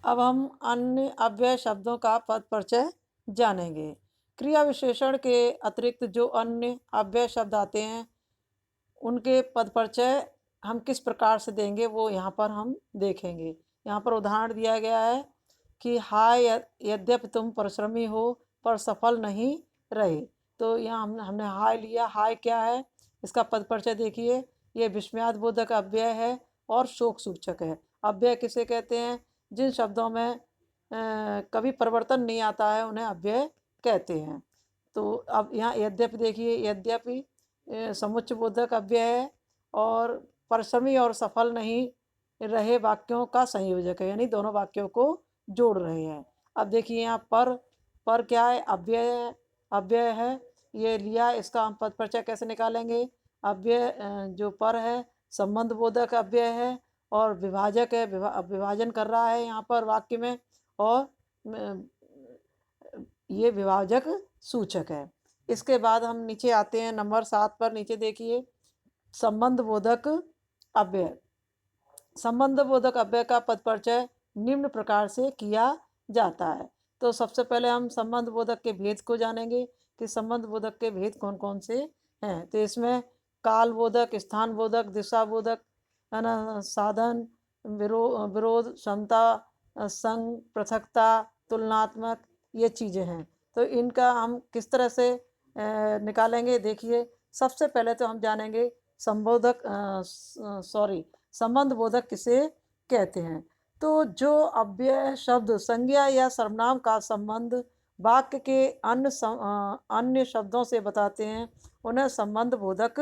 अब हम अन्य अव्यय शब्दों का पद परिचय जानेंगे। क्रिया विशेषण के अतिरिक्त जो अन्य अव्यय शब्द आते हैं उनके पद परिचय हम किस प्रकार से देंगे वो यहाँ पर हम देखेंगे। यहाँ पर उदाहरण दिया गया है कि हाय यद्यपि तुम परिश्रमी हो पर सफल नहीं रहे। तो यहाँ हमने हाय लिया। हाय क्या है, इसका पद परिचय देखिए। ये विस्मयादिबोधक अव्यय है और शोक सूचक है। अव्यय किसे कहते हैं? जिन शब्दों में कभी परिवर्तन नहीं आता है उन्हें अव्यय कहते हैं। तो अब यहाँ यद्यपि देखिए, यद्यपि समुच्चयबोधक अव्यय है और परिश्रमी और सफल नहीं रहे वाक्यों का संयोजक है, यानी दोनों वाक्यों को जोड़ रहे हैं। अब देखिए यहाँ पर क्या है? अव्यय अव्यय है, ये लिया। इसका हम पद परिचय कैसे निकालेंगे? अव्यय जो पर है संबंध बोधक अव्यय है और विभाजक है, विभाजन कर रहा है यहाँ पर वाक्य में, और ये विभाजक सूचक है। इसके बाद हम नीचे आते हैं नंबर 7 पर। नीचे देखिए संबंध बोधक अव्यय। संबंध बोधक अव्यय का पद परिचय निम्न प्रकार से किया जाता है। तो सबसे पहले हम संबंध बोधक के भेद को जानेंगे कि संबंध बोधक के भेद कौन कौन से हैं। तो इसमें काल बोधक, स्थान बोधक, दिशा बोधक, है ना, साधन, विरोध, क्षमता, संग, पृथकता, तुलनात्मक, ये चीज़ें हैं। तो इनका हम किस तरह से निकालेंगे? देखिए सबसे पहले तो हम जानेंगे संबंध बोधक किसे कहते हैं। तो जो अव्यय शब्द संज्ञा या सर्वनाम का संबंध वाक्य के अन्य शब्दों से बताते हैं उन्हें संबंध बोधक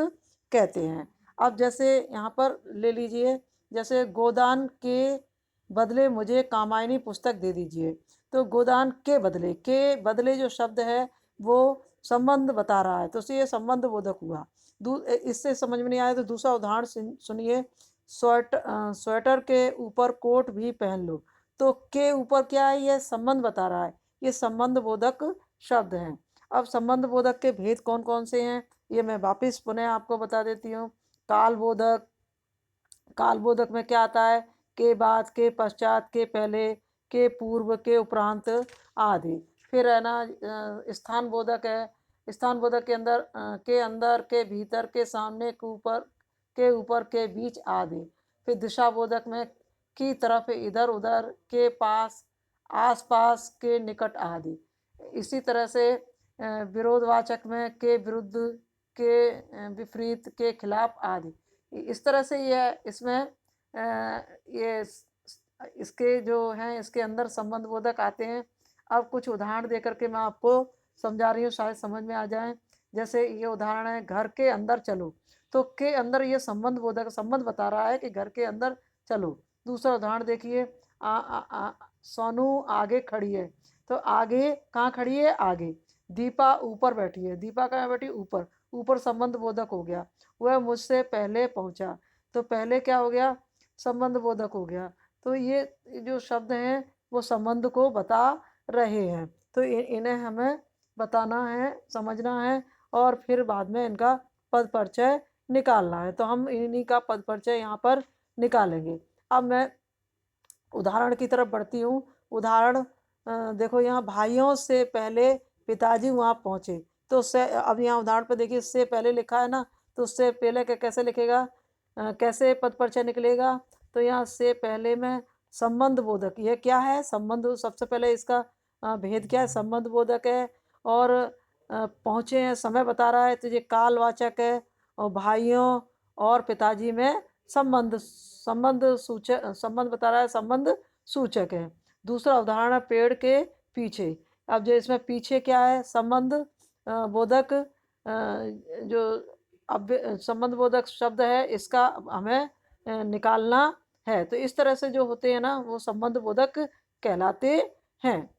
कहते हैं। अब जैसे यहाँ पर ले लीजिए, जैसे गोदान के बदले मुझे कामायनी पुस्तक दे दीजिए। तो गोदान के बदले जो शब्द है वो संबंध बता रहा है, तो ये संबंध बोधक हुआ। इससे समझ में नहीं आया तो दूसरा उदाहरण सुनिए। स्वेटर के ऊपर कोट भी पहन लो। तो के ऊपर क्या है? ये संबंध बता रहा है, ये संबंध बोधक शब्द हैं। अब संबंध बोधक के भेद कौन कौन से हैं ये मैं वापिस पुनः आपको बता देती हूँ। काल बोधक, काल बोधक में क्या आता है? के बाद, के पश्चात, के पहले, के पूर्व, के उपरांत आदि। फिर है ना स्थान बोधक है। स्थान बोधक के अंदर के भीतर, के सामने, के ऊपर, के बीच आदि। फिर दिशा बोधक में की तरफ, इधर उधर, के पास, आस पास, के निकट आदि। इसी तरह से विरोधवाचक में के विरुद्ध, के विपरीत, के खिलाफ आदि। इस तरह से यह इसमें ये इसके जो हैं इसके अंदर संबंध बोधक आते हैं। अब कुछ उदाहरण दे करके मैं आपको समझा रही हूँ, शायद समझ में आ जाए। जैसे ये उदाहरण है, घर के अंदर चलो। तो के अंदर ये संबंध बोधक संबंध बता रहा है कि घर के अंदर चलो। दूसरा उदाहरण देखिए, सोनू आगे खड़ी है। तो आगे कहाँ खड़ी है? आगे। दीपा ऊपर बैठी है। दीपा कहाँ बैठी? ऊपर। ऊपर संबंध बोधक हो गया। वह मुझसे पहले पहुंचा। तो पहले क्या हो गया? संबंध बोधक हो गया। तो ये जो शब्द हैं वो संबंध को बता रहे हैं। तो इन्हें हमें बताना है, समझना है और फिर बाद में इनका पद परिचय निकालना है। तो हम इन्हीं का पद परिचय यहाँ पर निकालेंगे। अब मैं उदाहरण की तरफ बढ़ती हूँ। उदाहरण देखो, यहाँ भाइयों से पहले पिताजी वहाँ पहुँचे। तो उससे अब यहाँ उदाहरण पर देखिए, इससे पहले लिखा है ना, तो उससे पहले कैसे लिखेगा? कैसे पद परिचय निकलेगा? तो यहाँ से पहले में संबंध बोधक, ये क्या है? संबंध। सबसे पहले इसका भेद क्या है? संबंध बोधक है। और पहुँचे हैं समय बता रहा है, तो ये कालवाचक है। और भाइयों और पिताजी में संबंध बता रहा है, संबंध सूचक है। दूसरा उदाहरण है पेड़ के पीछे। अब जो इसमें पीछे क्या है? संबंध बोधक जो अब संबंध बोधक शब्द है इसका हमें निकालना है। तो इस तरह से जो होते हैं ना वो संबंध बोधक कहलाते हैं।